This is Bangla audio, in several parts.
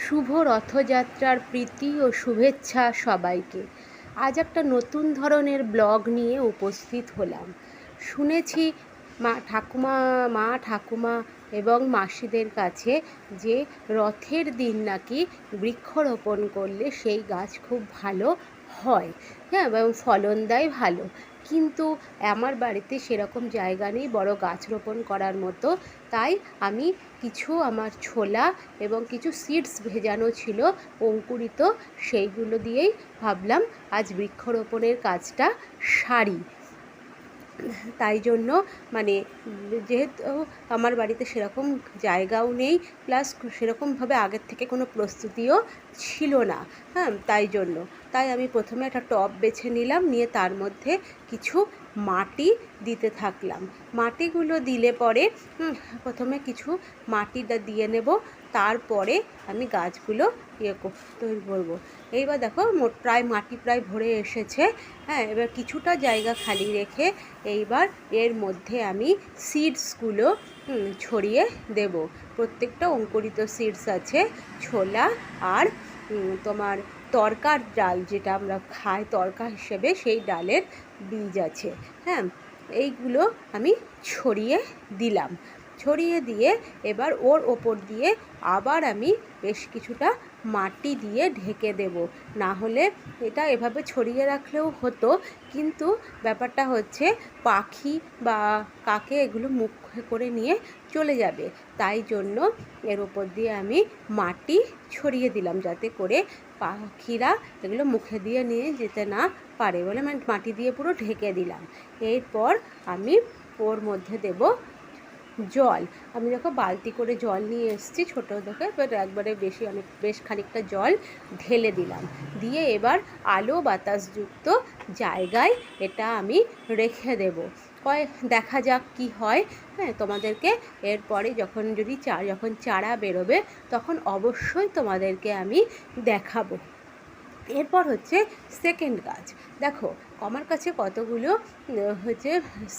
শুভ রথযাত্রার প্রীতি ও শুভেচ্ছা সবাইকে। আজ একটা নতুন ধরনের ব্লগ নিয়ে উপস্থিত হলাম। শুনেছি মা ঠাকুমা এবং মাসিদের কাছে যে রথের দিন নাকি বৃক্ষরোপণ করলে সেই গাছ খুব ভালো হয়, হ্যাঁ, এবং ফলন দেয় ভালো। কিন্তু আমার বাড়িতে সেরকম জায়গা নেই বড় গাছ রোপণ করার মতো। তাই আমি কিছু আমার ছোলা এবং কিছু সিডস ভেজানো ছিল অঙ্কুরিত, সেইগুলো দিয়েই ভাবলাম আজ বৃক্ষরোপণের কাজটা সারি। তাই জন্য মানে যেহেতু আমার বাড়িতে সেরকম জায়গাও নেই, প্লাস সেরকমভাবে আগের থেকে কোনো প্রস্তুতিও ছিল না, হ্যাঁ, তাই আমি প্রথমে একটা টব বেছে নিলাম, নিয়ে তার মধ্যে কিছু মাটি দিতে থাকলাম। মাটিগুলো দিলে পরে প্রথমে কিছু মাটিটা দিয়ে নেব, তারপরে আমি গাছগুলো তৈরি করবো। এইবার দেখো মাটি প্রায় ভরে এসেছে, হ্যাঁ। এবার কিছুটা জায়গা খালি রেখে এইবার এর মধ্যে আমি সিডসগুলো ছড়িয়ে দেব। প্রত্যেকটা অঙ্কুরিত সিডস আছে, ছোলা আর তোমার তরকার ডাল, যেটা আমরা খাই তরকা হিসেবে, সেই ডালের বীজ আছে, হ্যাঁ। এইগুলো আমি ছড়িয়ে দিলাম। ছড়িয়ে দিয়ে এবার ওর ওপর দিয়ে আবার আমি বেশ কিছুটা মাটি দিয়ে ঢেকে দেব। না হলে এটা এভাবে ছড়িয়ে রাখলেও হতো, কিন্তু ব্যাপারটা হচ্ছে পাখি বা কাকে এগুলো মুখে করে নিয়ে চলে যাবে। তাই জন্য এর ওপর দিয়ে আমি মাটি ছড়িয়ে দিলাম, যাতে করে পাখিরা এগুলো মুখে দিয়ে নিয়ে যেতে না পারে বলে আমি মাটি দিয়ে পুরো ঢেকে দিলাম। এরপর আমি ওর মধ্যে দেব জল। আমি দেখো বালতি করে জল নিয়ে এসেছি ছোটো দেখে, এবার একবারে বেশ খানিকটা জল ঢেলে দিলাম। দিয়ে এবার আলো বাতাসযুক্ত জায়গায় এটা আমি রেখে দেব। দেখা যাক কি হয়, হ্যাঁ। তোমাদেরকে এরপরে যখন চারা বেরোবে তখন অবশ্যই তোমাদেরকে আমি দেখাবো। এরপর হচ্ছে সেকেন্ড গাছ। দেখো আমার কাছে কতগুলো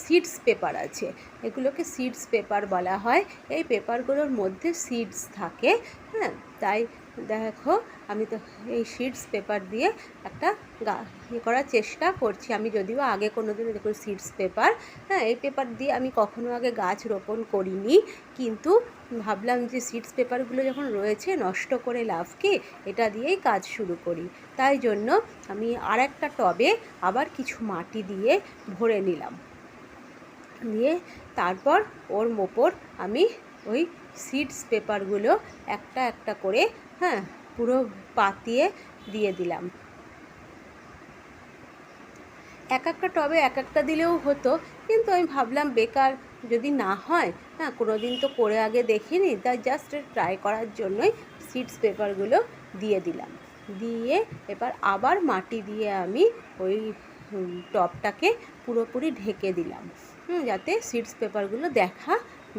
সিডস পেপার আছে, এগুলোকে সিডস পেপার বলা হয়। এই পেপারগুলোর মধ্যে সিডস থাকে, হ্যাঁ। তাই দেখো আমি তো এই সিডস পেপার দিয়ে একটা করার চেষ্টা করছি। আমি যদিও আগে কোনো দিন দেখো সিডস পেপার, হ্যাঁ, এই পেপার দিয়ে আমি কখনো আগে গাছ রোপণ করিনি, কিন্তু ভাবলাম যে সিডস পেপারগুলো যখন রয়েছে নষ্ট করে লাভ কি, এটা দিয়েই কাজ শুরু করি। তাই জন্য আমি আর একটা টবে আবার কিছু মাটি দিয়ে ভরে নিলাম, দিয়ে তারপর ওর ওপর আমি ওই সিডস পেপারগুলো একটা একটা করে, হ্যাঁ, পুরো পাতিয়ে দিয়ে দিলাম। এক একটা টবে এক একটা দিলেও হতো, কিন্তু আমি ভাবলাম বেকার যদি না হয়, হ্যাঁ, কোনো দিন তো করে আগে দেখিনি, তাই জাস্ট ট্রাই করার জন্যই সিডস পেপারগুলো দিয়ে দিলাম। দিয়ে এবার আবার মাটি দিয়ে আমি ওই টবটাকে পুরোপুরি ঢেকে দিলাম, যাতে সিডস পেপারগুলো দেখা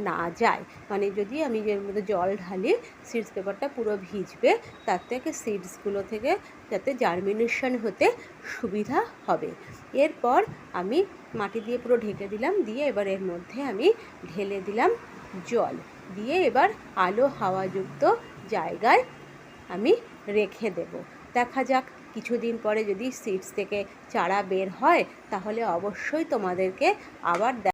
না যায়। মানে যদি আমি এর মধ্যে জল ঢালি, সিডস পেপারটা পুরো ভিজবে, তার থেকে সিডসগুলো থেকে যাতে জার্মিনেশন হতে সুবিধা হবে। এরপর আমি মাটি দিয়ে পুরো ঢেকে দিলাম, দিয়ে এবার এর মধ্যে আমি ঢেলে দিলাম জল, দিয়ে এবার আলো হাওয়াযুক্ত জায়গায় আমি রেখে দেব। দেখা যাক কিছুদিন পরে যদি সিডস থেকে চারা বের হয়, তাহলে অবশ্যই তোমাদেরকে আবার